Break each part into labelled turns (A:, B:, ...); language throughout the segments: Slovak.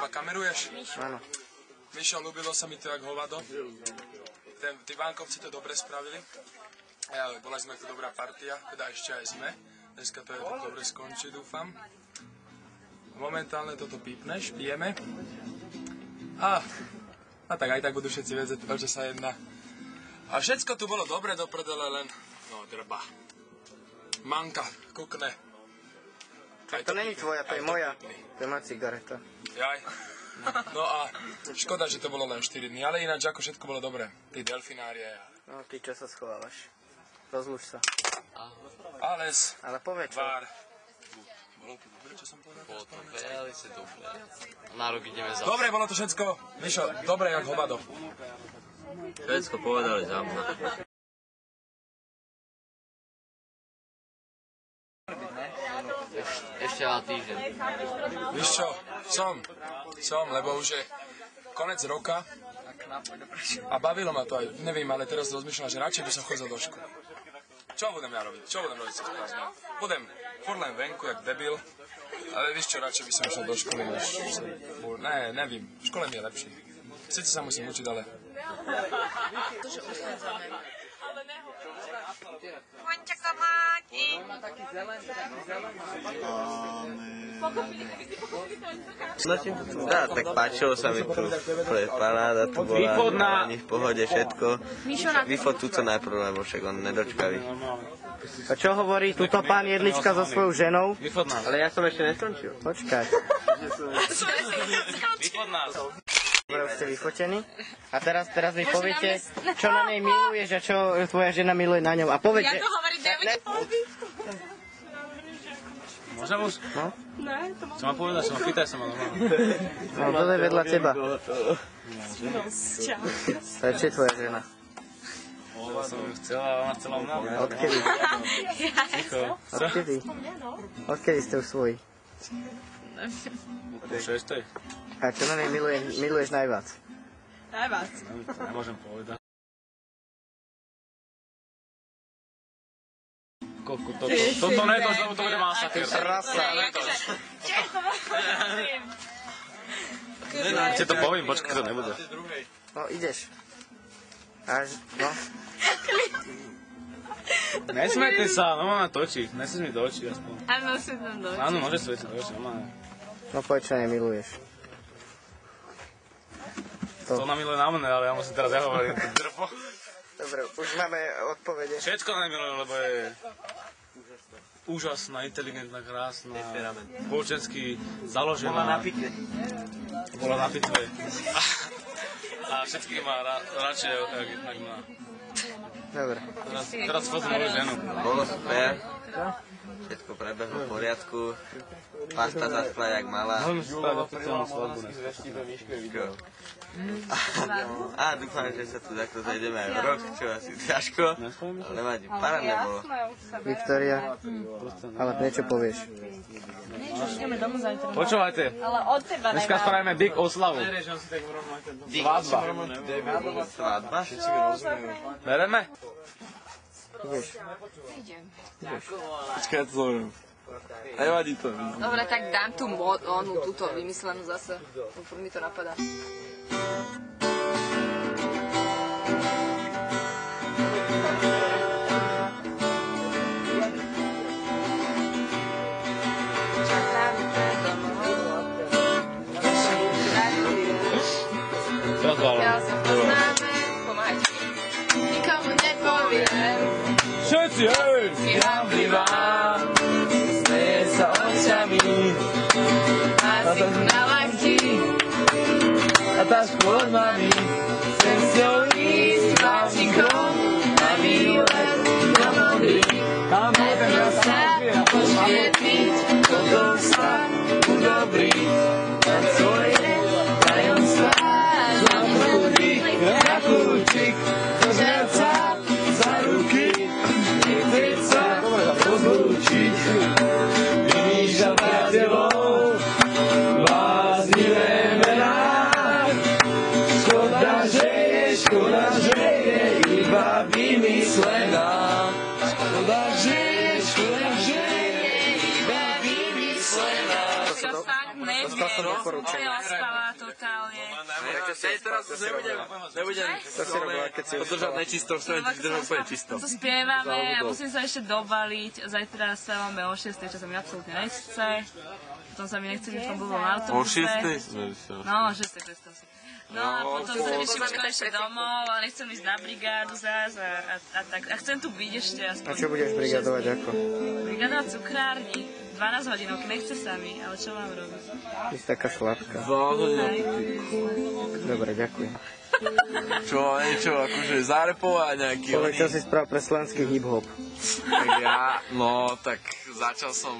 A: ma kameruješ?
B: Áno.
A: Mišo, ľúbilo sa mi to jak hovado. Tí Vánkovci to dobre spravili. Bola sme to dobrá partia, teda ešte aj sme. Dneska to je tak dobre skončí, dúfam. Momentálne toto pípneš, pijeme. A tak aj tak budú všetci vedieť, o čo sa jedná. A všetko tu bolo dobre do prdele, len no drba. Manka, kukne.
B: To není tvoja, to je moja. To je moja cigareta.
A: Jaj. No a škoda, že to bolo len 4 dny, ale ináč ako všetko bolo dobré. Ty delfinárie.
B: No ty čo sa schovávaš? Rozluč sa.
A: Ale
B: povedz čo.
A: Vár. Bolo to dobre, čo som povedal?
C: Bolo to veľmi dobre. Na rok ideme za...
A: Dobre, bolo to všetko. Mišo, dobre jak hovado.
C: Všetko povedali za mňa. Ešte na týždeň.
A: Víš čo, som, lebo už je konec roka a bavilo ma to aj, neviem, ale teraz rozmýšľam, že radšej by som chodil do školy. Čo budem ja robiť? Čo budem robiť cez prázdniny? Budem furt len venku, jak debil, ale víš čo, radšej by som išiel do školy, než nevím, v škole mi je lepšie. Sice sa musím učiť, ale...
D: To, že odchádzame.
E: Poďte sa mláti.
F: Dá, tak páčilo sa mi tu, paráda tu bola, ani v pohode všetko. Vyfot tu co najprv, lebo však on nedočkavý.
B: A čo hovorí tuto pán Jedlička so svojou ženou?
F: Ale ja som ešte neskončil.
B: Počkaj. Dobre, už ste vyfotení. A teraz mi poviete, čo na nej miluješ a čo tvoja žena miluje na ňom. A povedz,
E: Ja to hovorím 9
G: Môžem už?
B: No?
G: Čo ma povedať, čo ma pýtaj sa ma normálne.
B: No, toto je vedľa teba. To je či tvoja žena?
G: Ja som ju chcela, a ona chcela mňa.
B: Odkedy? Odkedy? Odkedy ste už svoji?
G: Po 6.
B: A čo na nej miluješ najviac?
E: Najviac.
G: Nemôžem povedať. Toto netoč, lebo to bude masaker.
B: Rasa.
G: Ti to poviem, počkaj, to nebude.
B: No, ideš. Až, no.
G: Nesmejte sa, no ma točí. Nesmieš mi do očí aspoň.
E: Áno, si tam do očí.
G: Áno, môžeš svetiť do očí, normálne.
B: No, povedz, čo nemiluješ.
G: To ona miluje na mne, ale ja musím teraz ja hovoriť. Drpo.
B: Dobre, už máme odpovede.
G: Všetko nemilujem, lebo je úžasná, inteligentná, krásna, spoločensky založená.
F: Bola na pitve.
G: Bola na pitve. A všetkých má radšej, jak má.
B: Dobre.
G: Teraz fotím moju ženu.
F: Bolo super. Všetko prebehlo v poriadku. Pasta zaspala jak malá.
G: Môžeme si spraviť oficiálnu svadbu dneska.
F: A dúfam, že sa tu takto zajdeme aj v rok, čo asi ťažko. Ale nevadí, parádne bolo.
B: Viktória, ale niečo povieš.
E: Ideme domov zajtra.
G: Počúvajte,
E: Ale od teba
G: dneska spravíme big oslavu. Svadba.
F: Svadba?
G: Bereme?
B: Ideš.
A: Počkaj, ja to zaujímam. Nevadí to.
D: Dobre, tak dám tú túto vymyslenú zase. Furt mi to napadá. Ja sa poznáme, pomáhajte mi. Nikomu nepoviem.
G: Všetci, hej!
D: Si hamblivá,
G: Smeje sa očami
D: a si na lachtí.
G: a tá skôr mami. Chcem s ňou ísť vážikom na výlet do vody. Tam budem
D: sa požije piť,
G: do sa udobrí.
D: na svoje tajomstvá.
G: Na kľúčik, držať sa za ruky, nechcieť sa rozlúčiť. Vidíš a priateľov, bláznivé mená. Škoda, že je iba vymyslená. Škoda, že je iba vymyslená.
B: Dostal som odporúčanie.
E: Spala totálne.
C: Teraz už nebudem
B: To si robila, keď si
C: podržať nečisto, chcem ti držať úplne čisto.
E: To spievame a musím sa ešte dobaliť. Zajtra sa máme o 6, čo sa mi absolútne nechce. Potom sa mi nechce byť v tom blbom autobuse. No, o 6, predstav si. No a potom sa teším už konečne domov, ale nechcem ísť na brigádu zás a tak. A chcem tu byť ešte aspoň.
B: A čo budeš brigadovať ako?
E: Brigádovať cukrárni. 12 hodinovky, nechce sa mi, ale čo mám robiť?
B: Ty si taká slabká. Dobre, ďakujem.
C: Čo, niečo, akože zarepovať nejaký...
B: Povedz, čo si spravil pre slovenský hip-hop.
C: Tak ja, no, tak začal som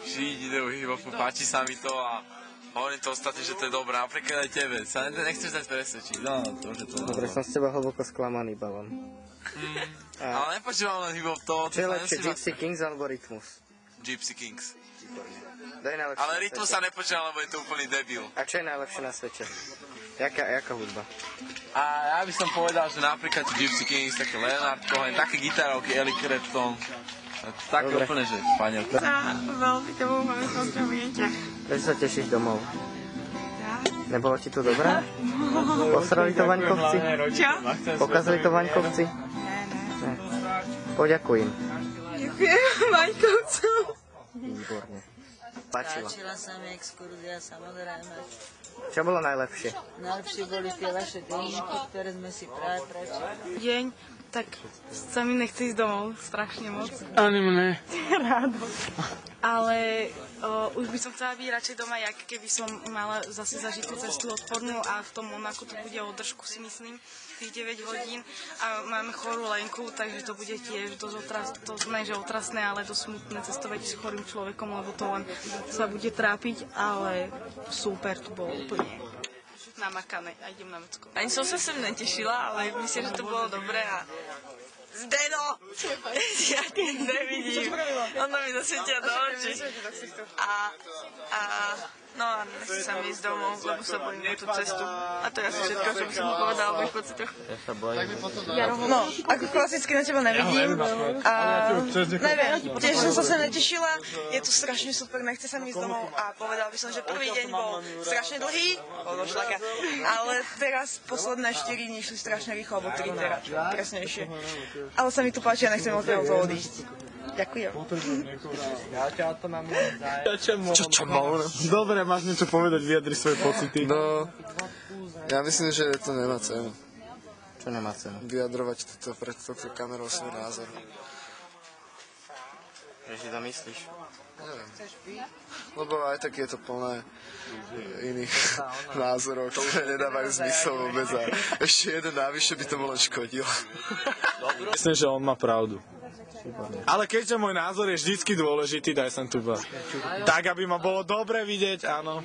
C: žiť ideu hip-hopu, páči sa mi to a hovorím to ostatní, že to je dobré, napríklad aj tebe. Sa nechceš dať presvedčiť, no, to, že to...
B: Dobre, som z teba hlboko sklamaný, Balon.
C: Ale nepočúvam len hip-hop to...
B: Čo je lepšie, Gypsy Kings alebo Rytmus?
C: Gypsy Kings.
B: Kto je najlepšie
C: Ale
B: na
C: rytmus
B: svete?
C: sa nepočúvam, lebo je to úplný debil.
B: A čo je najlepšie na svete? Jaká hudba?
C: A ja by som povedal, že napríklad Gypsy Kings, také Leonard Cohen, také gitarovky, Eric Clapton, také
B: Dobre.
C: úplne, že španielka.
E: Veľmi tebou máme pozdravujem ťa.
B: Prečo sa tešíš domov? Nebolo ti tu dobré? Posrali to Vaňkovci?
E: Čo?
B: Pokazali to Vaňkovci? Ne. Poďakuj im.
E: Ďakujem Vaňkovcom.
B: Výborne. Páčilo.
H: Páčila sa mi exkurzia, samozrejme.
B: Čo bolo najlepšie?
H: Najlepšie boli tie vaše dýšky, ktoré sme si práve prečítali.
E: Deň, tak sa mi nechce ísť domov, strašne moc.
G: Ani mne.
E: Rádo. Ale už by som chcela byť radšej doma, jak keby som mala zase zažiť tú cestu odpornú a v tom Monaku to bude o držku, si myslím, tých 9 hodín a máme chorú Lenku, takže to bude tiež dosť otrasné, ale dosť smutné cestovať s chorým človekom, lebo to len sa bude trápiť, ale super, to bolo úplne namakané a idem na Mecko. Ani som sa sem netešila, ale myslím, že to bolo dobré a Zdeno! Ja tým nevidím. Ono mi zasvietia do očí. No a nechce sa mi ísť domov, lebo sa bojím o tú cestu. A to je asi všetko, čo by som mu povedala o mojich pocitoch.
B: Ja sa bojím.
E: No, ako klasicky na teba nevidím. A neviem, tiež som sa sem netešila. Je tu strašne super, nechce sa mi ísť domov. A povedala by som, že prvý deň bol strašne dlhý, bol šlaka. Ale teraz posledné 4 dní šli strašne rýchlo, alebo 3 teda, presnejšie. Ale sa mi tu páči a nechcem od toho odísť. Ďakujem.
A: Čo mal?
I: Dobre, máš niečo povedať, vyjadri svoje pocity.
A: No, ja myslím, že to nemá cenu.
B: Čo nemá cenu?
A: Vyjadrovať toto pred touto kamerou svoj názor.
B: Že si to myslíš?
A: Neviem. Lebo aj tak je to plné iných názorov, ktoré nedávajú zmysel vôbec a ešte jeden návyššie by to bolo škodilo.
I: Myslím, že on má pravdu. Ale keďže môj názor je vždycky dôležitý, daj sem tu tak, aby ma bolo dobre vidieť, áno.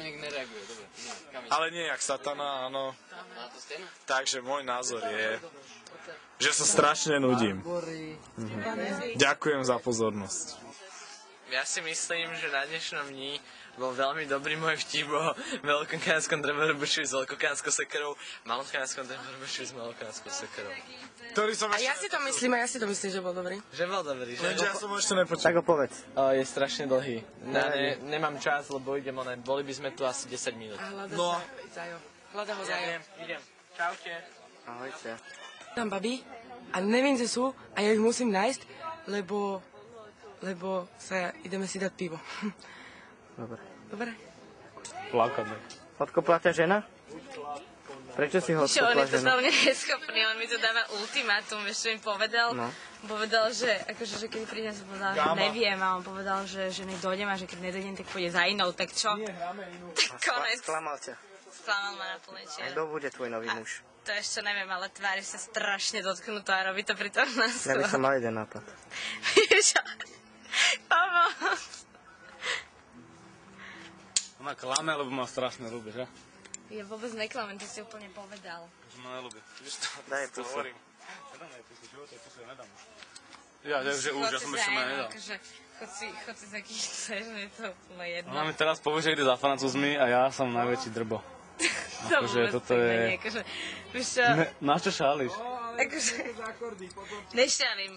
I: Ale nie jak satana, áno. Takže môj názor je, že sa strašne nudím. Ďakujem za pozornosť.
J: Ja si myslím, že na dnešnom dní bol veľmi dobrý môj vtip o veľkokánskom drevorúbeši s veľkokánskou sekerou, malokánskom drevorúbeši s malokánskou sekerou.
E: A ja si to myslím, že bol dobrý.
J: Že bol dobrý, že?
I: Ja som ho ešte nepočul.
B: Tak ho povedz.
J: Je strašne dlhý. Nemám čas, lebo idem oné. Boli by sme tu asi 10 minút.
E: No. Hľada ho Zajo.
J: Idem. Čaute.
B: Ahojte.
E: Tam babi a neviem, kde sú a ja ich musím nájsť, lebo sa ideme si dať pivo.
B: Dobre.
E: Dobre?
I: Plakať.
B: Odkopla ťa žena? Prečo si ho
K: Čo, on
B: odkopla
K: je to
B: žena?
K: veľmi neschopný, on mi to dáva ultimátum, ešte mi povedal,
B: No.
K: povedal, že akože, že keď prídem, som povedal, že neviem, a on povedal, že nedojdem a že keď nedojdem, tak pôjde za inou, tak čo? Tak konec.
B: Sklamal ťa.
K: Sklamal ma na plné
B: A
K: čiare.
B: kto bude tvoj nový muž?
K: To ešte neviem, ale tvári sa strašne dotknutá a robí to pritom na
B: Ja by som mal jeden nápad.
K: Čo? Pomoc.
I: Ona klame, lebo ma strašne ľúbi, že?
K: Ja vôbec neklamem, to si úplne povedal.
I: Že ma neľúbi.
B: Daj pusu.
I: Nedám jej pusu, život je pusu, ja nedám. Ja, takže už, ja som ešte ma nedal.
K: Akože, chod si za kým chceš, je to úplne jedno.
I: Ona mi teraz povie, že ide za francúzmi a ja som najväčší drbo. Akože toto je...
K: Akože, vieš čo?
I: Na čo šáliš?
K: Akože, nešťalím.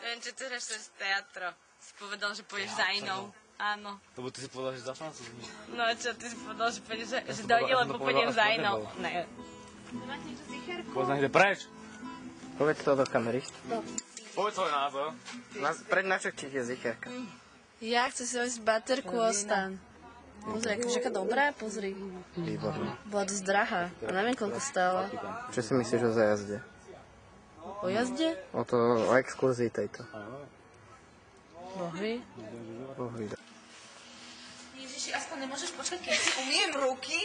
K: Neviem, čo ty hráš cez teatro. Si povedal, že pôjdeš za inou. Áno.
L: Lebo ty si povedal, že za Francúz.
K: No čo, ty si povedal, že dojde, lebo pôjdem za inou. Ne.
L: Poznáš, že preč?
B: Povedz to do kamery.
L: Povedz svoj názor.
B: Pred našek je zicherka.
M: Ja chcem si hovoriť baterku Ostan. Pozri, akože aká dobrá, pozri.
B: Výborné.
M: Bola dosť drahá. A neviem, koľko stála.
B: Čo si myslíš o zajazde?
M: O jazde?
B: O exkurzii tejto.
M: Bohy.
B: Bohy.
K: Ježiši, aspoň nemôžeš počkať, keď si umiem ruky?